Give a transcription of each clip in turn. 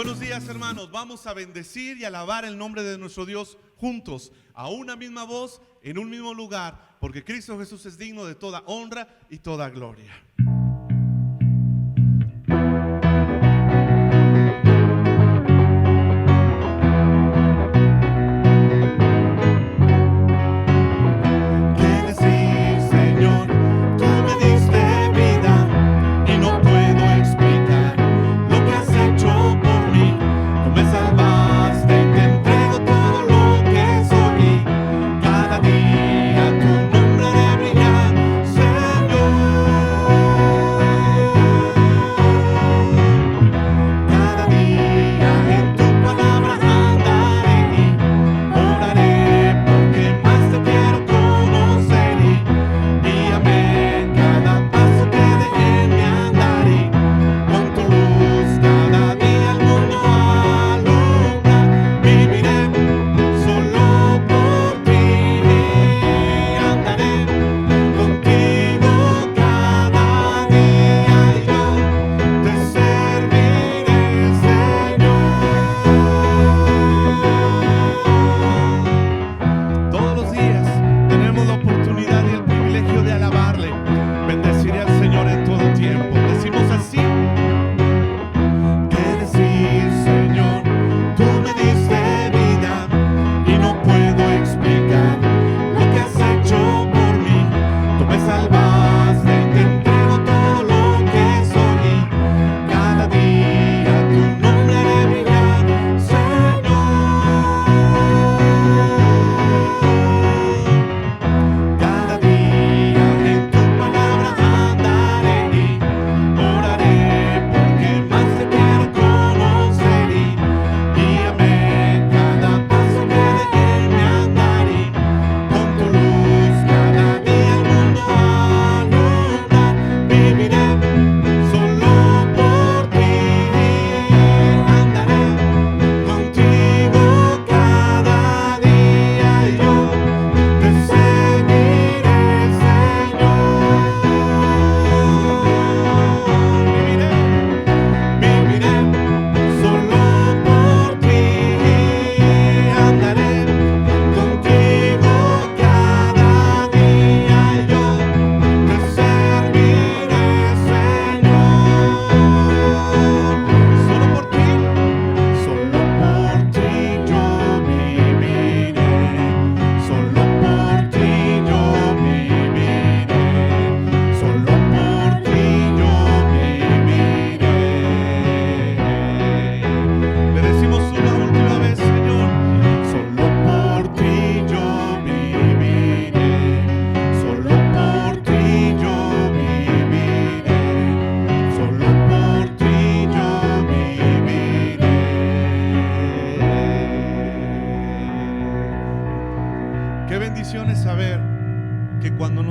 Buenos días, hermanos. Vamos a bendecir y alabar el nombre de nuestro Dios juntos, a una misma voz, en un mismo lugar, porque Cristo Jesús es digno de toda honra y toda gloria.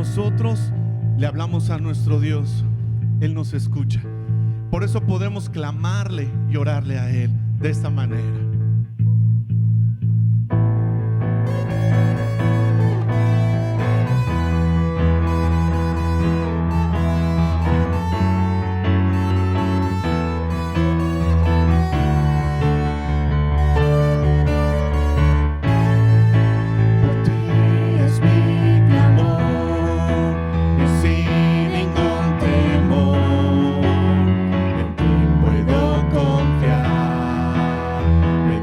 Nosotros le hablamos a nuestro Dios, Él nos escucha. Por eso podemos clamarle y orarle a Él de esta manera. Me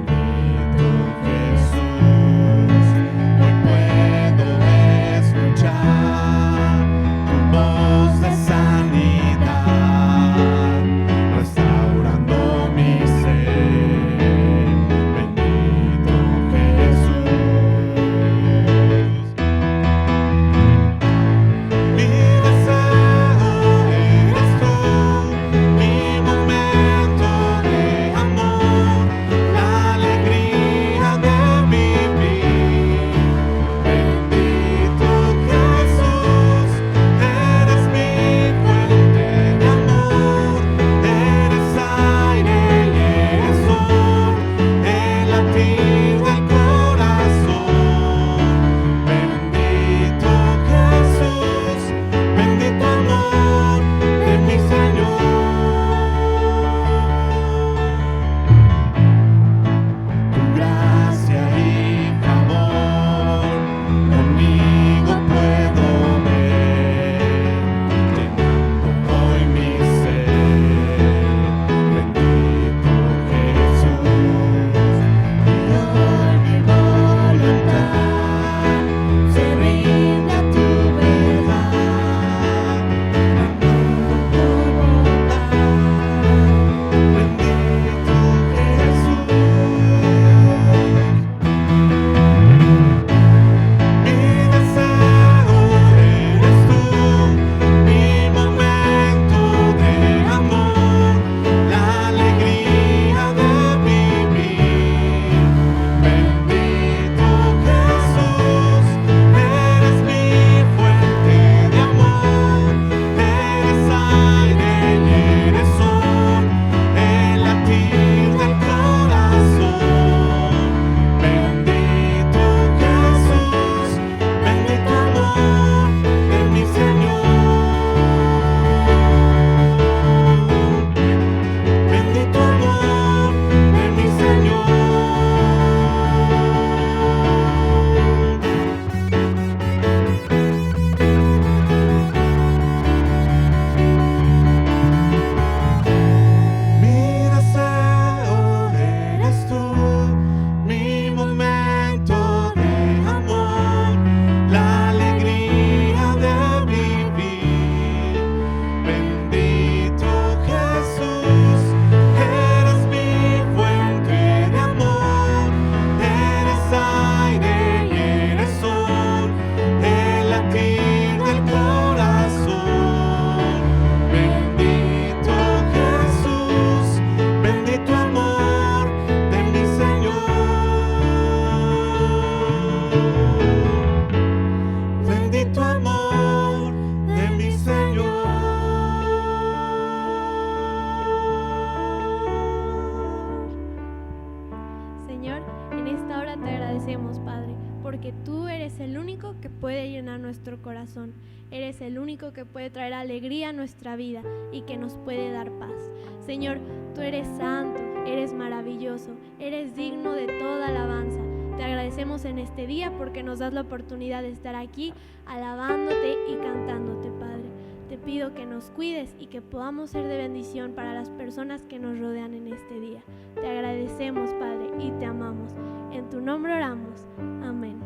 Señor, en esta hora te agradecemos, Padre, porque tú eres el único que puede llenar nuestro corazón. Eres el único que puede traer alegría a nuestra vida y que nos puede dar paz. Señor, tú eres santo, eres maravilloso, eres digno de toda alabanza. Te agradecemos en este día porque nos das la oportunidad de estar aquí alabándote y cantándote, Padre. Te pido que nos cuides y que podamos ser de bendición para las personas que nos rodean en este día. Te agradecemos, Padre, y te amamos. En tu nombre oramos. Amén.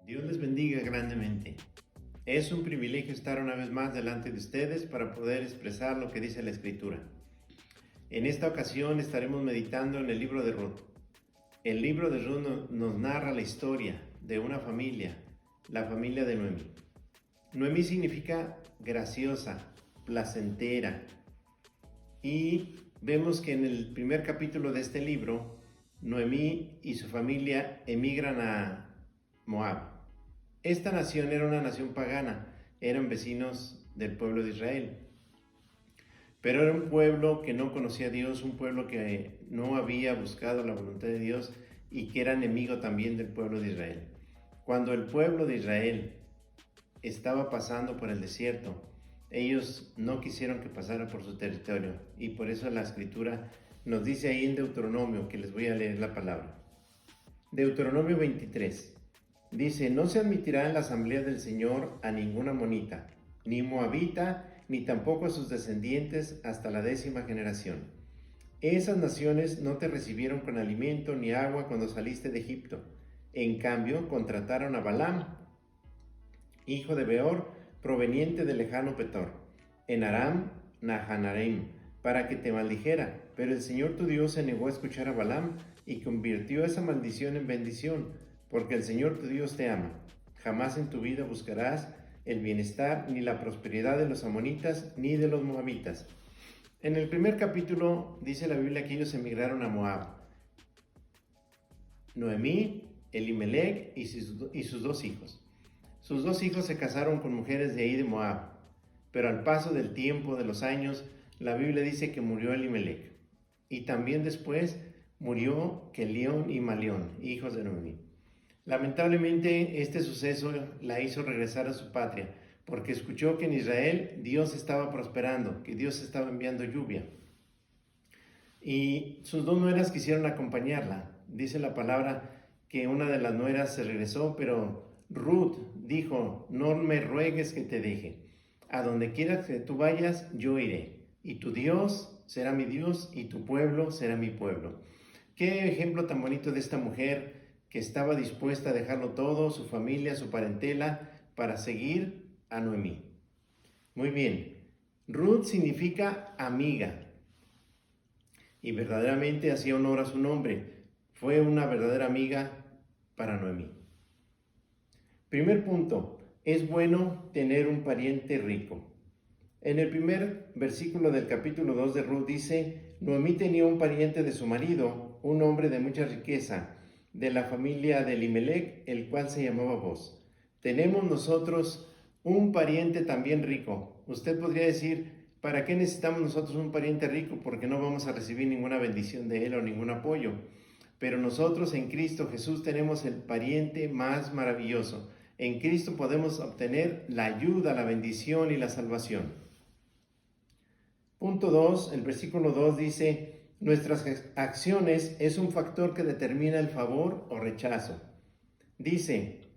Dios les bendiga grandemente. Es un privilegio estar una vez más delante de ustedes para poder expresar lo que dice la Escritura. En esta ocasión estaremos meditando en el libro de Ruth. El libro de Ruth nos narra la historia de una familia, la familia de Noemí. Noemí significa graciosa, placentera. Y vemos que en el primer capítulo de este libro Noemí y su familia emigran a Moab. Esta nación era una nación pagana, eran vecinos del pueblo de Israel. Pero era un pueblo que no conocía a Dios, un pueblo que no había buscado la voluntad de Dios y que era enemigo también del pueblo de Israel. Cuando el pueblo de Israel estaba pasando por el desierto, ellos no quisieron que pasara por su territorio y por eso la escritura nos dice ahí en Deuteronomio, que les voy a leer la palabra. Deuteronomio 23 dice: no se admitirá en la asamblea del Señor a ningún amonita, ni moabita, ni tampoco a sus descendientes hasta la 10ª generación. Esas naciones no te recibieron con alimento ni agua cuando saliste de Egipto. En cambio, contrataron a Balaam, hijo de Beor, proveniente del lejano Petor, en Aram Nahanaim, para que te maldijera. Pero el Señor tu Dios se negó a escuchar a Balaam y convirtió esa maldición en bendición, porque el Señor tu Dios te ama. Jamás en tu vida buscarás el bienestar ni la prosperidad de los amonitas ni de los moabitas. En el primer capítulo dice la Biblia que ellos emigraron a Moab. Noemí, Elimelec y sus 2 hijos. Sus 2 hijos se casaron con mujeres de ahí de Moab, pero al paso del tiempo, de los años, la Biblia dice que murió Elimelec. Y también después murió Kelión y Malión, hijos de Noemí. Lamentablemente, este suceso la hizo regresar a su patria, porque escuchó que en Israel Dios estaba prosperando, que Dios estaba enviando lluvia. Y sus 2 nueras quisieron acompañarla. Dice la palabra que una de las nueras se regresó, pero Ruth dijo: no me ruegues que te deje. A donde quieras que tú vayas, yo iré. Y tu Dios será mi Dios y tu pueblo será mi pueblo. Qué ejemplo tan bonito de esta mujer que estaba dispuesta a dejarlo todo, su familia, su parentela, para seguir a Noemí. Muy bien, Ruth significa amiga y verdaderamente hacía honor a su nombre. Fue una verdadera amiga para Noemí. Primer punto, es bueno tener un pariente rico. En el primer versículo del capítulo 2 de Ruth dice: Noemí tenía un pariente de su marido, un hombre de mucha riqueza, de la familia de Elimelec, el cual se llamaba Boz. Tenemos nosotros un pariente también rico. Usted podría decir: ¿para qué necesitamos nosotros un pariente rico? Porque no vamos a recibir ninguna bendición de él o ningún apoyo. Pero nosotros en Cristo Jesús tenemos el pariente más maravilloso. En Cristo podemos obtener la ayuda, la bendición y la salvación. Punto 2, el versículo 2 dice: nuestras acciones es un factor que determina el favor o rechazo. Dice: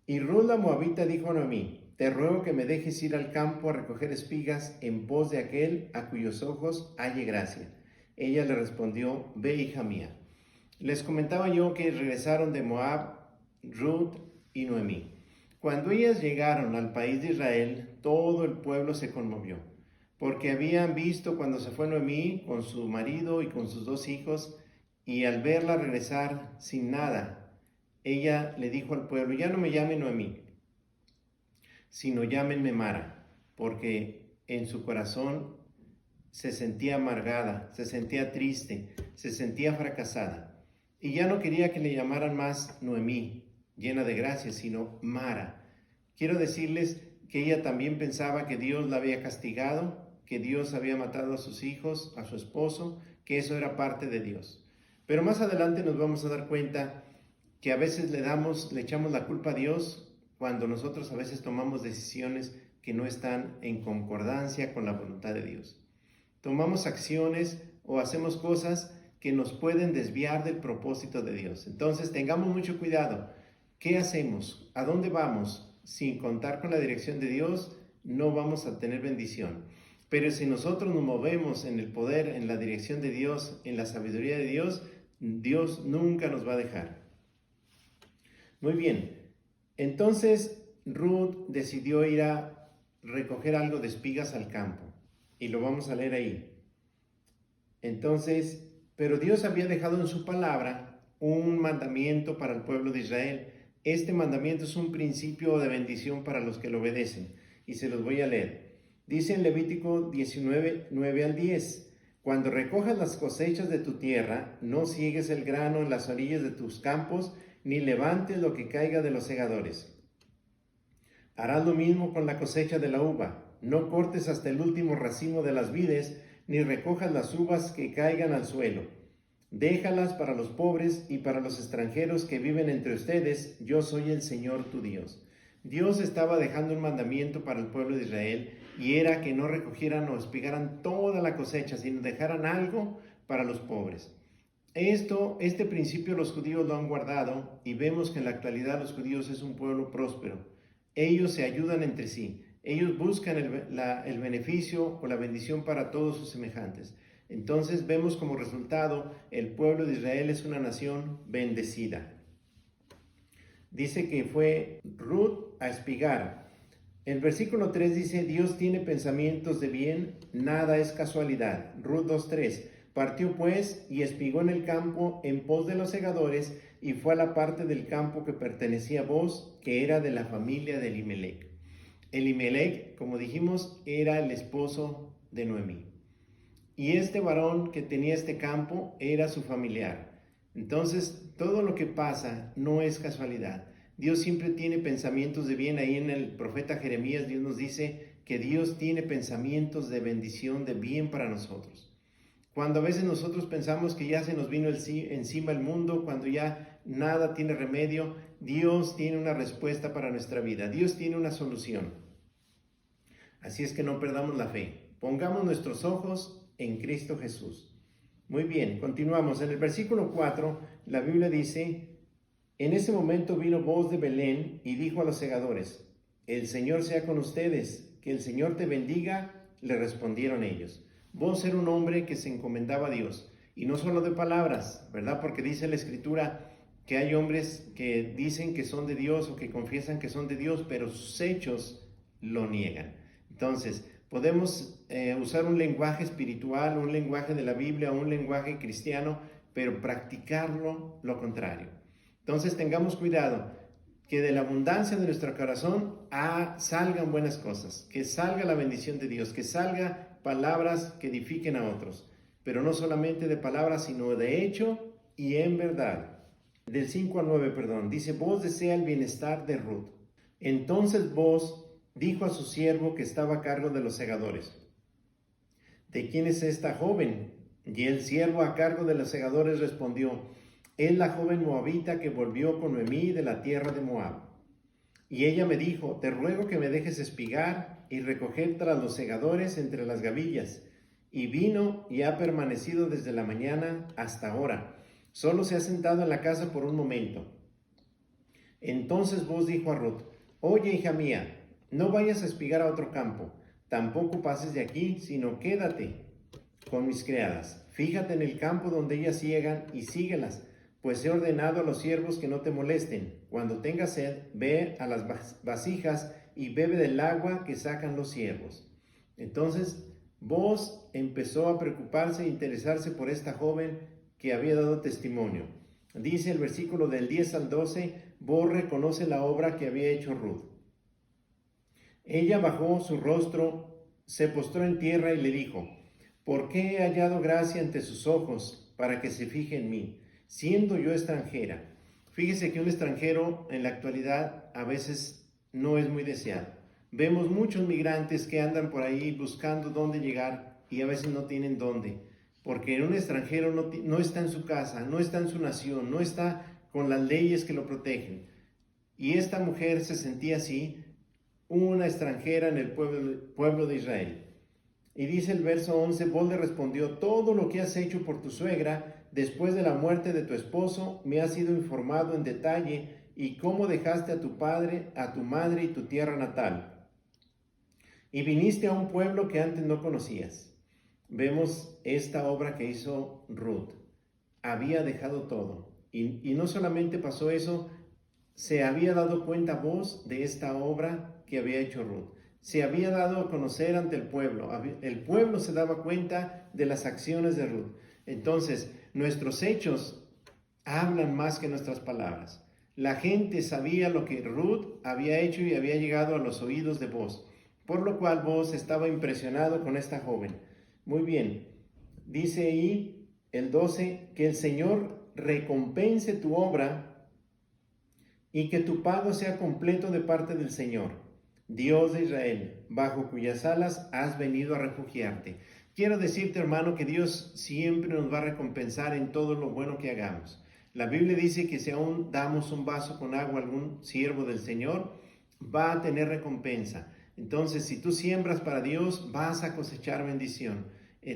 y Ruth la moabita dijo a Noemí: te ruego que me dejes ir al campo a recoger espigas en pos de aquel a cuyos ojos halle gracia. Ella le respondió: ve, hija mía. Les comentaba yo que regresaron de Moab Ruth y Noemí. Cuando ellas llegaron al país de Israel, todo el pueblo se conmovió, porque habían visto cuando se fue Noemí con su marido y con sus 2 hijos, y al verla regresar sin nada, ella le dijo al pueblo: ya no me llamen Noemí, sino llámenme Mara, porque en su corazón se sentía amargada, se sentía triste, se sentía fracasada, y ya no quería que le llamaran más Noemí, llena de gracia, sino Mara. Quiero decirles que ella también pensaba que Dios la había castigado, que Dios había matado a sus hijos, a su esposo, que eso era parte de Dios. Pero más adelante nos vamos a dar cuenta que a veces le echamos la culpa a Dios cuando nosotros a veces tomamos decisiones que no están en concordancia con la voluntad de Dios. Tomamos acciones o hacemos cosas que nos pueden desviar del propósito de Dios. Entonces tengamos mucho cuidado. ¿Qué hacemos? ¿A dónde vamos? Sin contar con la dirección de Dios, no vamos a tener bendición. Pero si nosotros nos movemos en el poder, en la dirección de Dios, en la sabiduría de Dios, Dios nunca nos va a dejar. Muy bien. Entonces Ruth decidió ir a recoger algo de espigas al campo. Y lo vamos a leer ahí. Entonces, pero Dios había dejado en su palabra un mandamiento para el pueblo de Israel. Este mandamiento es un principio de bendición para los que lo obedecen. Y se los voy a leer. Dice en Levítico 19, 9 al 10. Cuando recojas las cosechas de tu tierra, no ciegues el grano en las orillas de tus campos, ni levantes lo que caiga de los segadores. Harás lo mismo con la cosecha de la uva. No cortes hasta el último racimo de las vides, ni recojas las uvas que caigan al suelo. Déjalas para los pobres y para los extranjeros que viven entre ustedes. Yo soy el Señor tu Dios. Dios estaba dejando un mandamiento para el pueblo de Israel, y era que no recogieran o espigaran toda la cosecha, sino dejaran algo para los pobres. Este principio los judíos lo han guardado, y vemos que en la actualidad los judíos es un pueblo próspero. Ellos se ayudan entre sí. Ellos buscan el beneficio o la bendición para todos sus semejantes. Entonces vemos como resultado el pueblo de Israel es una nación bendecida. Dice que fue Ruth a espigar. El versículo 3 dice, Dios tiene pensamientos de bien, nada es casualidad. Ruth 2:3, partió pues y espigó en el campo en pos de los segadores, y fue a la parte del campo que pertenecía a Booz, que era de la familia de Elimelech. Elimelech, como dijimos, era el esposo de Noemí. Y este varón que tenía este campo era su familiar. Entonces, todo lo que pasa no es casualidad. Dios siempre tiene pensamientos de bien. Ahí en el profeta Jeremías, Dios nos dice que Dios tiene pensamientos de bendición, de bien para nosotros. Cuando a veces nosotros pensamos que ya se nos vino encima el mundo, cuando ya nada tiene remedio, Dios tiene una respuesta para nuestra vida. Dios tiene una solución. Así es que no perdamos la fe. Pongamos nuestros ojos en Cristo Jesús. Muy bien, continuamos. En el versículo 4, la Biblia dice, en ese momento vino Booz de Belén y dijo a los segadores, el Señor sea con ustedes, que el Señor te bendiga, le respondieron ellos. Booz era un hombre que se encomendaba a Dios, y no solo de palabras, ¿verdad? Porque dice la Escritura que hay hombres que dicen que son de Dios o que confiesan que son de Dios, pero sus hechos lo niegan. Entonces, podemos usar un lenguaje espiritual, un lenguaje de la Biblia, un lenguaje cristiano, pero practicarlo lo contrario. Entonces, tengamos cuidado que de la abundancia de nuestro corazón salgan buenas cosas, que salga la bendición de Dios, que salga palabras que edifiquen a otros, pero no solamente de palabras, sino de hecho y en verdad. Del 5 al 9, dice, Booz desea el bienestar de Ruth. Entonces Booz dijo a su siervo que estaba a cargo de los segadores, ¿de quién es esta joven? Y el siervo a cargo de los segadores respondió, es la joven moabita que volvió con Noemí de la tierra de Moab. Y ella me dijo, te ruego que me dejes espigar y recoger tras los segadores entre las gavillas. Y vino y ha permanecido desde la mañana hasta ahora. Solo se ha sentado en la casa por un momento. Entonces Booz dijo a Ruth, oye, hija mía, no vayas a espigar a otro campo, tampoco pases de aquí, sino quédate con mis criadas. Fíjate en el campo donde ellas ciegan y síguelas, pues he ordenado a los siervos que no te molesten. Cuando tengas sed, ve a las vasijas y bebe del agua que sacan los siervos. Entonces Booz empezó a preocuparse e interesarse por esta joven que había dado testimonio. Dice el versículo del 10 al 12, Booz reconoce la obra que había hecho Ruth. Ella bajó su rostro, se postró en tierra y le dijo, ¿por qué he hallado gracia ante sus ojos para que se fije en mí, siendo yo extranjera? Fíjese que un extranjero en la actualidad a veces no es muy deseado. Vemos muchos migrantes que andan por ahí buscando dónde llegar y a veces no tienen dónde, porque un extranjero no está en su casa, no está en su nación, no está con las leyes que lo protegen. Y esta mujer se sentía así, una extranjera en el pueblo de Israel. Y dice el verso 11, Booz le respondió, todo lo que has hecho por tu suegra después de la muerte de tu esposo me ha sido informado en detalle, y cómo dejaste a tu padre, a tu madre y tu tierra natal, y viniste a un pueblo que antes no conocías. Vemos esta obra que hizo Ruth. Había dejado todo. Y no solamente pasó eso, se había dado cuenta Booz de esta obra que había hecho Ruth. Se había dado a conocer ante el pueblo. El pueblo se daba cuenta de las acciones de Ruth. Entonces, nuestros hechos hablan más que nuestras palabras. La gente sabía lo que Ruth había hecho y había llegado a los oídos de Booz, por lo cual Booz estaba impresionado con esta joven. Muy bien, dice ahí el 12, que el Señor recompense tu obra y que tu pago sea completo de parte del Señor, Dios de Israel, bajo cuyas alas has venido a refugiarte. Quiero decirte, hermano, que Dios siempre nos va a recompensar en todo lo bueno que hagamos. La Biblia dice que si aún damos un vaso con agua a algún siervo del Señor, va a tener recompensa. Entonces, si tú siembras para Dios, vas a cosechar bendición.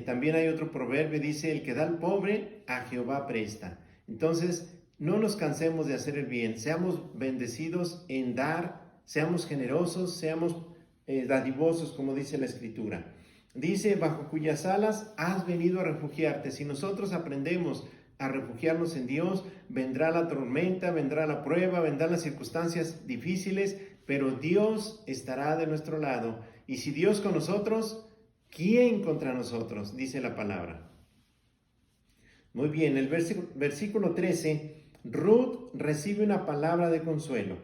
También hay otro proverbio, dice, el que da al pobre, a Jehová presta. Entonces, no nos cansemos de hacer el bien, seamos bendecidos en dar, seamos generosos, seamos dadivosos, como dice la Escritura. Dice, bajo cuyas alas has venido a refugiarte. Si nosotros aprendemos a refugiarnos en Dios, vendrá la tormenta, vendrá la prueba, vendrán las circunstancias difíciles, pero Dios estará de nuestro lado. Y si Dios con nosotros, ¿quién contra nosotros? Dice la palabra. Muy bien, el versículo 13, Ruth recibe una palabra de consuelo.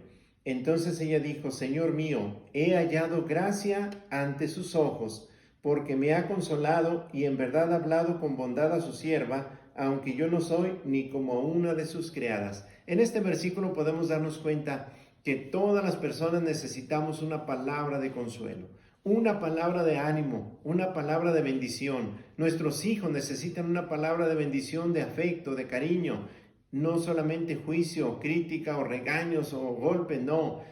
Entonces ella dijo, Señor mío, he hallado gracia ante sus ojos, porque me ha consolado y en verdad ha hablado con bondad a su sierva, aunque yo no soy ni como una de sus criadas. En este versículo podemos darnos cuenta que todas las personas necesitamos una palabra de consuelo, una palabra de ánimo, una palabra de bendición. Nuestros hijos necesitan una palabra de bendición, de afecto, de cariño, no solamente juicio, crítica o regaños o golpes, no.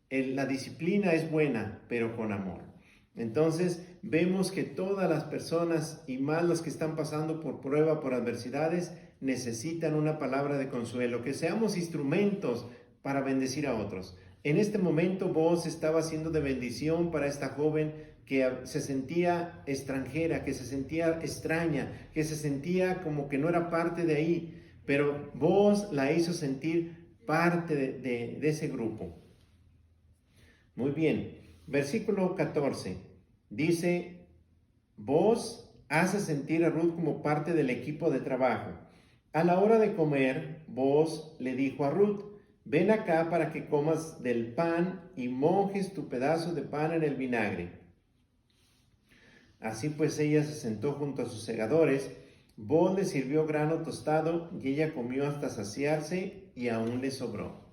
La disciplina es buena, pero con amor. Entonces vemos que todas las personas, y más los que están pasando por prueba, por adversidades, necesitan una palabra de consuelo, que seamos instrumentos para bendecir a otros. En este momento vos estaba siendo de bendición para esta joven que se sentía extranjera, que se sentía extraña, que se sentía como que no era parte de ahí, pero vos la hizo sentir parte de ese grupo. Muy bien, versículo 14. Dice, vos haces sentir a Ruth como parte del equipo de trabajo. A la hora de comer, vos le dijo a Ruth, ven acá para que comas del pan y mojes tu pedazo de pan en el vinagre. Así pues ella se sentó junto a sus segadores, vos le sirvió grano tostado y ella comió hasta saciarse y aún le sobró.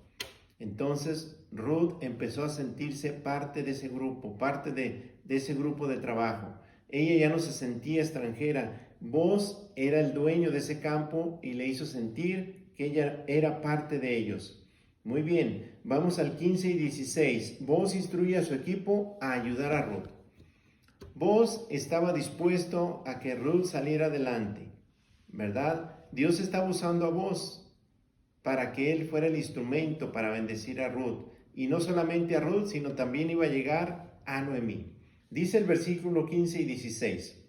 Entonces Ruth empezó a sentirse parte de ese grupo, parte de ese grupo de trabajo. Ella ya no se sentía extranjera. Vos era el dueño de ese campo y le hizo sentir que ella era parte de ellos. Muy bien, vamos al 15 y 16. Vos instruye a su equipo a ayudar a Ruth. Vos estaba dispuesto a que Ruth saliera adelante, ¿verdad? Dios estaba usando a vos para que él fuera el instrumento para bendecir a Ruth. Y no solamente a Ruth, sino también iba a llegar a Noemí. Dice el versículo 15 y 16.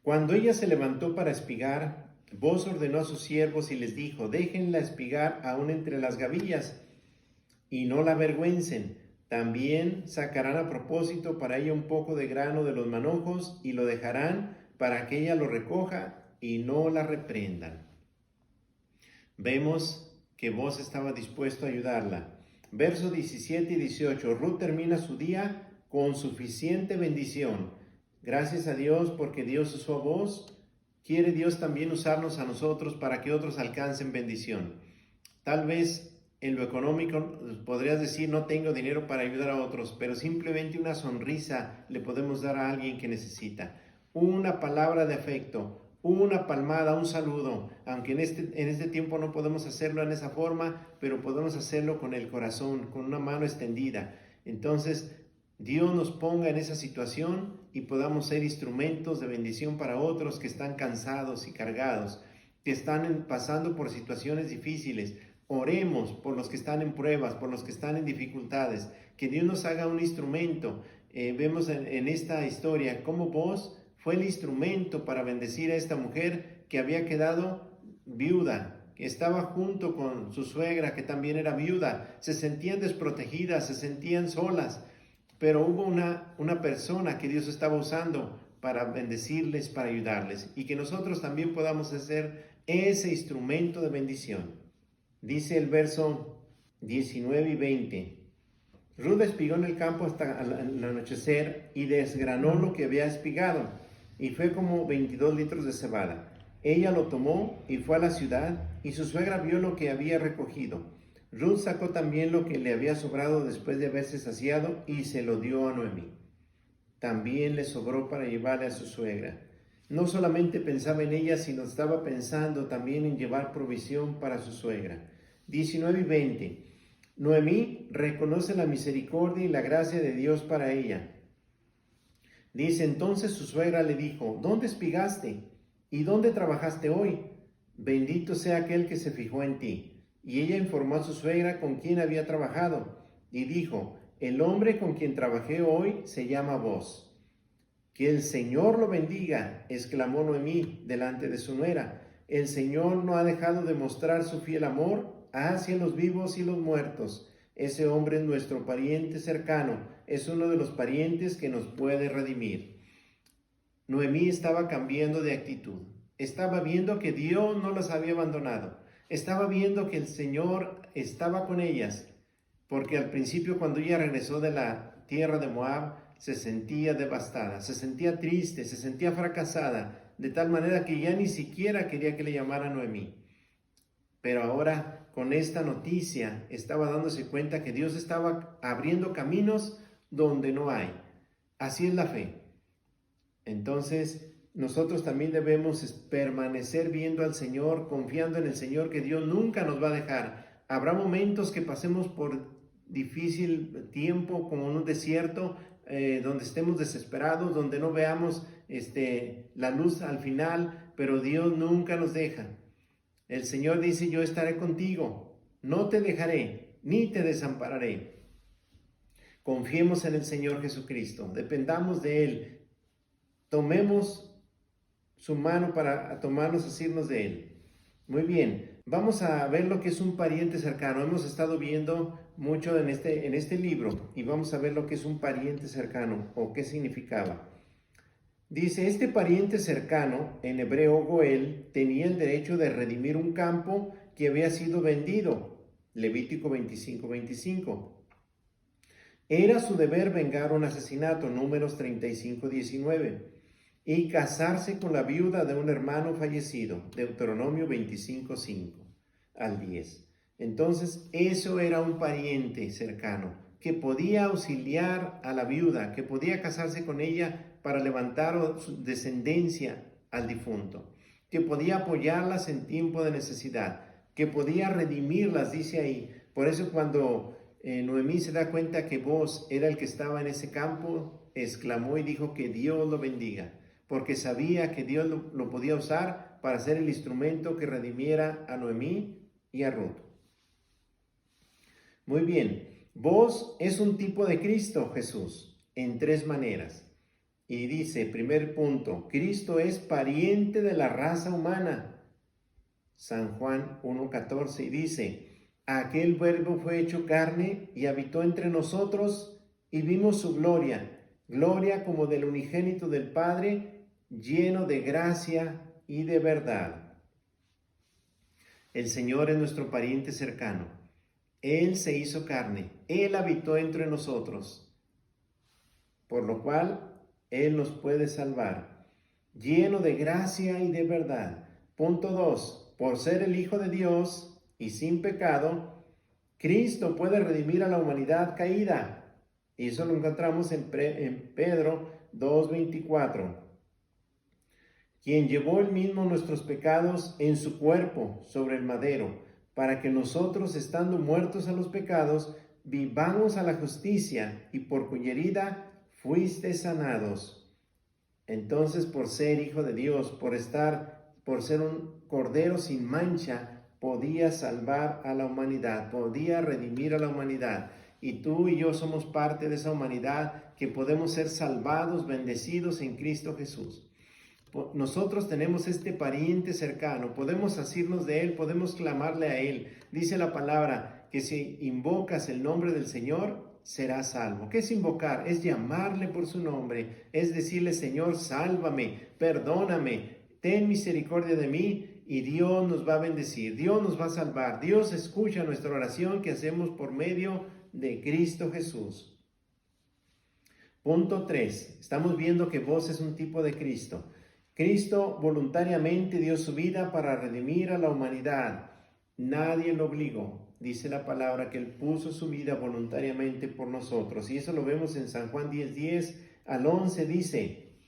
Cuando ella se levantó para espigar, vos ordenó a sus siervos y les dijo, déjenla espigar aún entre las gavillas y no la avergüencen. También sacarán a propósito para ella un poco de grano de los manojos y lo dejarán para que ella lo recoja y no la reprendan. Vemos que vos estaba dispuesto a ayudarla. Versos 17 y 18. Ruth termina su día con suficiente bendición. Gracias a Dios porque Dios usó a vos. Quiere Dios también usarnos a nosotros para que otros alcancen bendición. Tal vez en lo económico podrías decir no tengo dinero para ayudar a otros, pero simplemente una sonrisa le podemos dar a alguien que necesita. Una palabra de afecto, una palmada, un saludo, aunque en este tiempo no podemos hacerlo en esa forma, pero podemos hacerlo con el corazón, con una mano extendida. Entonces, Dios nos ponga en esa situación y podamos ser instrumentos de bendición para otros que están cansados y cargados, que están pasando por situaciones difíciles. Oremos por los que están en pruebas, por los que están en dificultades, que Dios nos haga un instrumento. Vemos en esta historia cómo vos fue el instrumento para bendecir a esta mujer que había quedado viuda, que estaba junto con su suegra, que también era viuda. Se sentían desprotegidas, se sentían solas, pero hubo una persona que Dios estaba usando para bendecirles, para ayudarles, y que nosotros también podamos hacer ese instrumento de bendición. Dice el verso 19 y 20. Ruth espigó en el campo hasta el anochecer y desgranó lo que había espigado. y fue como 22 litros de cebada. Ella lo tomó y fue a la ciudad, y su suegra vio lo que había recogido. Ruth sacó también lo que le había sobrado después de haberse saciado y se lo dio a Noemí. También le sobró para llevarle a su suegra. No solamente pensaba en ella, sino estaba pensando también en llevar provisión para su suegra. 19 y 20. Noemí reconoce la misericordia y la gracia de Dios para ella. Dice, entonces su suegra le dijo, ¿dónde espigaste? ¿Y dónde trabajaste hoy? Bendito sea aquel que se fijó en ti. Y ella informó a su suegra con quien había trabajado, y dijo, el hombre con quien trabajé hoy se llama Boz. Que el Señor lo bendiga, exclamó Noemí delante de su nuera. El Señor no ha dejado de mostrar su fiel amor hacia los vivos y los muertos. Ese hombre es nuestro pariente cercano, es uno de los parientes que nos puede redimir. Noemí estaba cambiando de actitud. Estaba viendo que Dios no las había abandonado. Estaba viendo que el Señor estaba con ellas. Porque al principio, cuando ella regresó de la tierra de Moab, se sentía devastada, se sentía triste, se sentía fracasada, de tal manera que ya ni siquiera quería que le llamaran Noemí. Pero ahora, con esta noticia, estaba dándose cuenta que Dios estaba abriendo caminos donde no hay. Así es la fe. Entonces, nosotros también debemos permanecer viendo al Señor, confiando en el Señor, que Dios nunca nos va a dejar. Habrá momentos que pasemos por difícil tiempo, como en un desierto, donde estemos desesperados, donde no veamos la luz al final, pero Dios nunca nos deja. El Señor dice, yo estaré contigo, no te dejaré, ni te desampararé. Confiemos en el Señor Jesucristo, dependamos de Él, tomemos su mano para tomarnos, asirnos de Él. Muy bien, vamos a ver lo que es un pariente cercano. Hemos estado viendo mucho en este libro y vamos a ver lo que es un pariente cercano o qué significaba. Dice, este pariente cercano, en hebreo Goel, tenía el derecho de redimir un campo que había sido vendido. Levítico 25:25. Era su deber vengar un asesinato, Números 35:19. Y casarse con la viuda de un hermano fallecido, Deuteronomio 25:5 al 10. Entonces, eso era un pariente cercano, que podía auxiliar a la viuda, que podía casarse con ella para levantar su descendencia al difunto, que podía apoyarlas en tiempo de necesidad, que podía redimirlas, dice ahí. Por eso cuando Noemí se da cuenta que Boz era el que estaba en ese campo, exclamó y dijo que Dios lo bendiga, porque sabía que Dios lo podía usar para ser el instrumento que redimiera a Noemí y a Ruth. Muy bien, Boz es un tipo de Cristo Jesús en tres maneras. Y dice, primer punto, Cristo es pariente de la raza humana. San Juan 1:14 y dice, aquel verbo fue hecho carne y habitó entre nosotros y vimos su gloria, gloria como del unigénito del Padre, lleno de gracia y de verdad. El Señor es nuestro pariente cercano. Él se hizo carne, Él habitó entre nosotros, por lo cual Él nos puede salvar, lleno de gracia y de verdad. Punto 2. Por ser el Hijo de Dios y sin pecado, Cristo puede redimir a la humanidad caída. Y eso lo encontramos en Pedro 2:24. Quien llevó él mismo nuestros pecados en su cuerpo sobre el madero, para que nosotros, estando muertos a los pecados, vivamos a la justicia, y por cuya herida fuiste sanados. Entonces, por ser hijo de Dios, por ser un cordero sin mancha, podía salvar a la humanidad, podía redimir a la humanidad. Y tú y yo somos parte de esa humanidad que podemos ser salvados, bendecidos en Cristo Jesús. Nosotros tenemos este pariente cercano, podemos asirnos de Él, podemos clamarle a Él. Dice la palabra que si invocas el nombre del Señor, serás salvo. ¿Qué es invocar? Es llamarle por su nombre, es decirle, Señor, sálvame, perdóname, ten misericordia de mí, y Dios nos va a bendecir, Dios nos va a salvar. Dios escucha nuestra oración que hacemos por medio de Cristo Jesús. Punto 3. Estamos viendo que vos es un tipo de Cristo. Cristo voluntariamente dio su vida para redimir a la humanidad. Nadie lo obligó. Dice la palabra que Él puso su vida voluntariamente por nosotros. Y eso lo vemos en San Juan 10:10 al 11. Dice: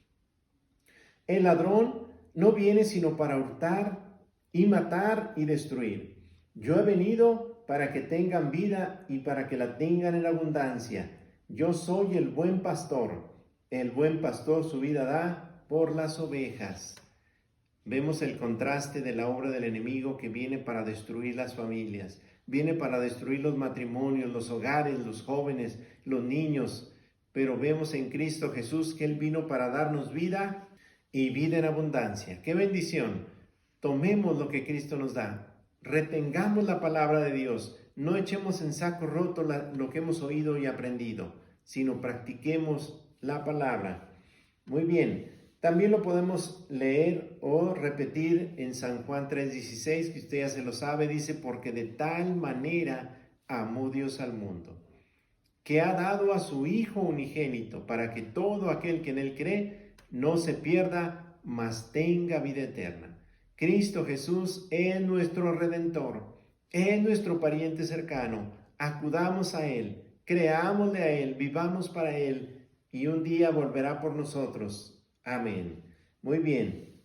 el ladrón no viene sino para hurtar y matar y destruir. Yo he venido para que tengan vida y para que la tengan en abundancia. Yo soy el buen pastor. El buen pastor su vida da por las ovejas. Vemos el contraste de la obra del enemigo que viene para destruir las familias, viene para destruir los matrimonios, los hogares, los jóvenes, los niños. Pero vemos en Cristo Jesús que Él vino para darnos vida y vida en abundancia. ¡Qué bendición! Tomemos lo que Cristo nos da. Retengamos la palabra de Dios. No echemos en saco roto lo que hemos oído y aprendido, sino practiquemos la palabra. Muy bien. También lo podemos leer o repetir en San Juan 3:16, que usted ya se lo sabe. Dice: porque de tal manera amó Dios al mundo, que ha dado a su Hijo unigénito, para que todo aquel que en Él cree no se pierda, mas tenga vida eterna. Cristo Jesús es nuestro Redentor, es nuestro pariente cercano. Acudamos a Él, creámosle a Él, vivamos para Él, y un día volverá por nosotros. Amén. Muy bien.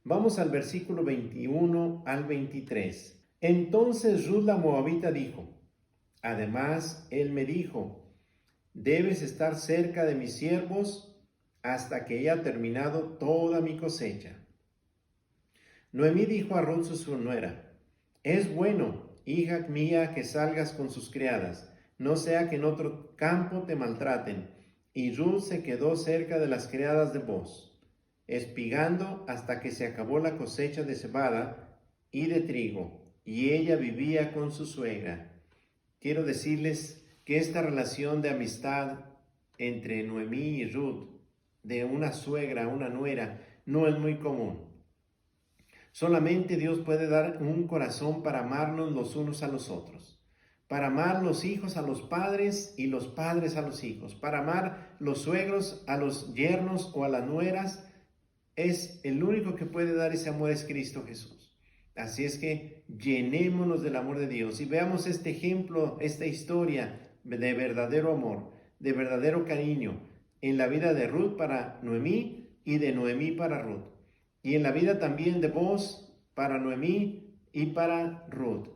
Vamos al versículo 21 al 23. Entonces Ruth la moabita dijo: además, él me dijo: debes estar cerca de mis siervos hasta que haya terminado toda mi cosecha. Noemí dijo a Ruth su nuera: es bueno, hija mía, que salgas con sus criadas, no sea que en otro campo te maltraten. Y Ruth se quedó cerca de las criadas de Booz, espigando hasta que se acabó la cosecha de cebada y de trigo, y ella vivía con su suegra. Quiero decirles que esta relación de amistad entre Noemí y Ruth, de una suegra a una nuera, no es muy común. Solamente Dios puede dar un corazón para amarnos los unos a los otros, para amar los hijos a los padres y los padres a los hijos, para amar los suegros a los yernos o a las nueras. Es el único que puede dar ese amor, es Cristo Jesús. Así es que llenémonos del amor de Dios y veamos este ejemplo, esta historia de verdadero amor, de verdadero cariño en la vida de Ruth para Noemí y de Noemí para Ruth, y en la vida también de Booz para Noemí y para Ruth.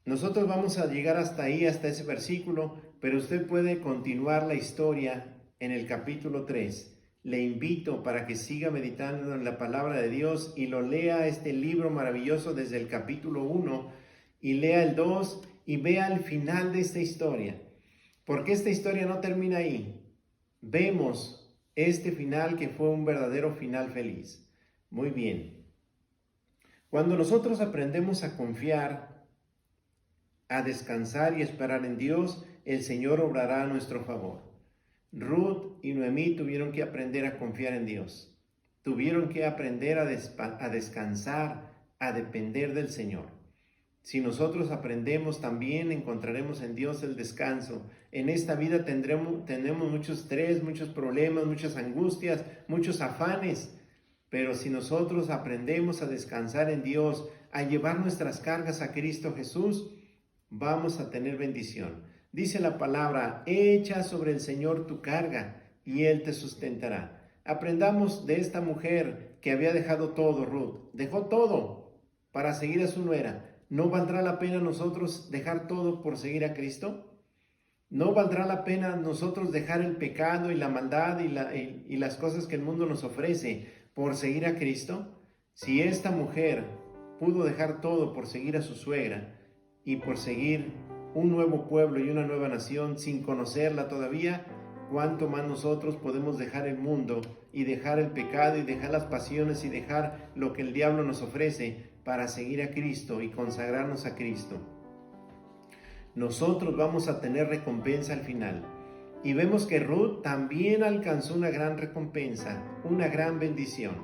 Nosotros vamos a llegar hasta ahí, hasta ese versículo, pero usted puede continuar la historia en el capítulo 3. Le invito para que siga meditando en la palabra de Dios y lo lea este libro maravilloso desde el capítulo 1 y lea el 2 y vea el final de esta historia. Porque esta historia no termina ahí. Vemos este final que fue un verdadero final feliz. Muy bien. Cuando nosotros aprendemos a confiar, a descansar y esperar en Dios, el Señor obrará a nuestro favor. Ruth y Noemí tuvieron que aprender a confiar en Dios. Tuvieron que aprender a descansar, a depender del Señor. Si nosotros aprendemos, también encontraremos en Dios el descanso. En esta vida tenemos muchos estrés, muchos problemas, muchas angustias, muchos afanes. Pero si nosotros aprendemos a descansar en Dios, a llevar nuestras cargas a Cristo Jesús, vamos a tener bendición. Dice la palabra: echa sobre el Señor tu carga y Él te sustentará. Aprendamos de esta mujer que había dejado todo. Ruth dejó todo para seguir a su nuera. ¿No valdrá la pena nosotros dejar todo por seguir a Cristo? ¿No valdrá la pena nosotros dejar el pecado y la maldad y las cosas que el mundo nos ofrece por seguir a Cristo? Si esta mujer pudo dejar todo por seguir a su suegra y por seguir un nuevo pueblo y una nueva nación sin conocerla todavía, ¿cuánto más nosotros podemos dejar el mundo y dejar el pecado y dejar las pasiones y dejar lo que el diablo nos ofrece para seguir a Cristo y consagrarnos a Cristo? Nosotros vamos a tener recompensa al final. Y vemos que Ruth también alcanzó una gran recompensa, una gran bendición.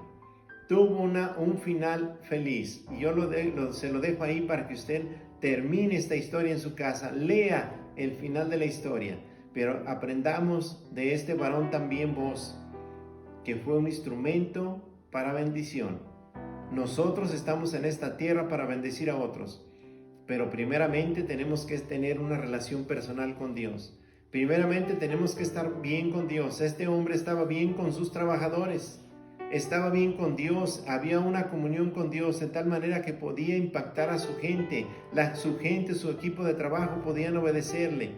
Tuvo un final feliz. Y yo se lo dejo ahí para que usted termine esta historia en su casa. Lea el final de la historia. pero aprendamos de este varón también vos, que fue un instrumento para bendición. Nosotros estamos en esta tierra para bendecir a otros, pero primeramente tenemos que tener una relación personal con Dios. Primeramente tenemos que estar bien con Dios. Este hombre estaba bien con sus trabajadores, estaba bien con Dios, había una comunión con Dios de tal manera que podía impactar a su gente. Su equipo de trabajo podían obedecerle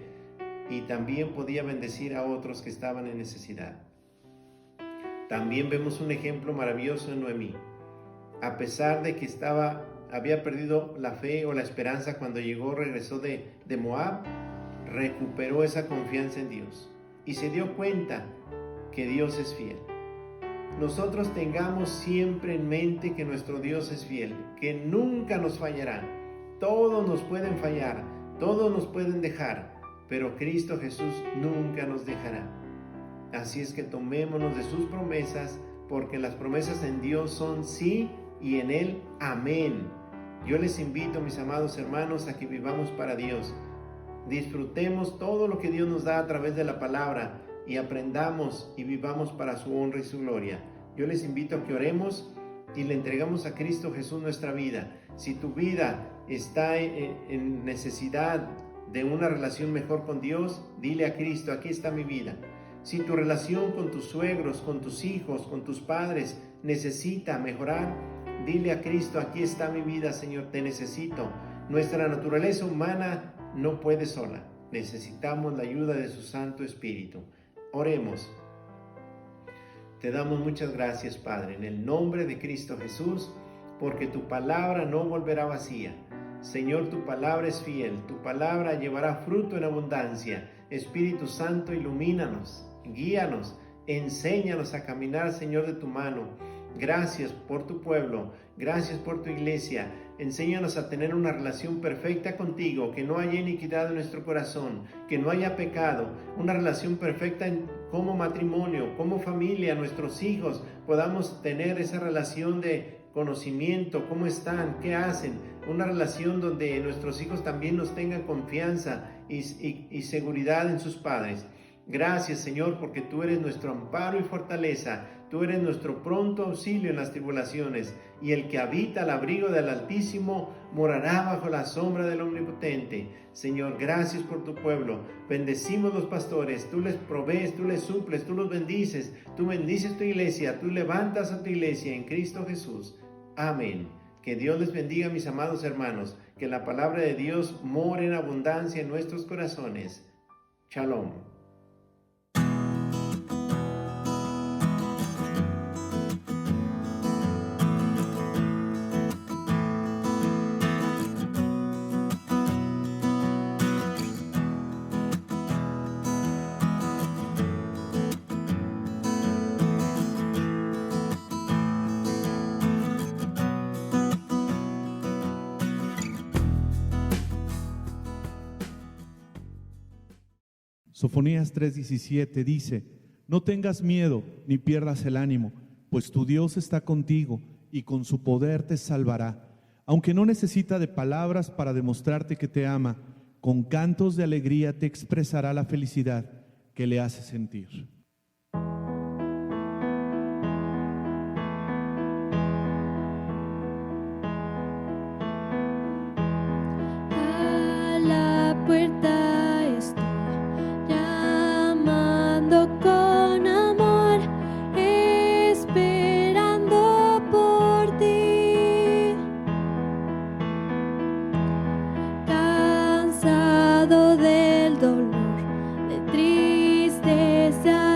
y también podía bendecir a otros que estaban en necesidad. También vemos un ejemplo maravilloso en Noemí. A pesar de que había perdido la fe o la esperanza cuando regresó de Moab, recuperó esa confianza en Dios y se dio cuenta que Dios es fiel. Nosotros tengamos siempre en mente que nuestro Dios es fiel, que nunca nos fallará. Todos nos pueden fallar, todos nos pueden dejar, pero Cristo Jesús nunca nos dejará. Así es que tomémonos de sus promesas, porque las promesas en Dios son sí y en Él amén. Yo les invito, mis amados hermanos, a que vivamos para Dios. Disfrutemos todo lo que Dios nos da a través de la palabra y aprendamos y vivamos para su honra y su gloria. Yo les invito a que oremos y le entregamos a Cristo Jesús nuestra vida. Si tu vida está en necesidad de una relación mejor con Dios, dile a Cristo: aquí está mi vida. Si tu relación con tus suegros, con tus hijos, con tus padres necesita mejorar, dile a Cristo: aquí está mi vida, Señor, te necesito. Nuestra naturaleza humana no puede sola. Necesitamos la ayuda de su Santo Espíritu. Oremos. Te damos muchas gracias, Padre, en el nombre de Cristo Jesús, porque tu palabra no volverá vacía. Señor, tu palabra es fiel, tu palabra llevará fruto en abundancia. Espíritu Santo, ilumínanos, guíanos, enséñanos a caminar, Señor, de tu mano. Gracias por tu pueblo, gracias por tu iglesia. Enséñanos a tener una relación perfecta contigo, que no haya iniquidad en nuestro corazón, que no haya pecado, una relación perfecta como matrimonio, como familia, nuestros hijos, podamos tener esa relación de conocimiento, cómo están, qué hacen, una relación donde nuestros hijos también nos tengan confianza y seguridad en sus padres. Gracias, Señor, porque tú eres nuestro amparo y fortaleza. Tú eres nuestro pronto auxilio en las tribulaciones, y el que habita al abrigo del Altísimo morará bajo la sombra del Omnipotente. Señor, gracias por tu pueblo. Bendecimos los pastores, tú les provees, tú les suples, tú los bendices, tú bendices tu iglesia, tú levantas a tu iglesia en Cristo Jesús. Amén. Que Dios les bendiga, mis amados hermanos, que la palabra de Dios more en abundancia en nuestros corazones. Shalom. Sofonías 3:17 dice: no tengas miedo ni pierdas el ánimo, pues tu Dios está contigo y con su poder te salvará. Aunque no necesita de palabras para demostrarte que te ama, con cantos de alegría te expresará la felicidad que le hace sentir. A la puerta con amor, esperando por ti. Cansado del dolor, de tristeza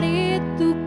de tu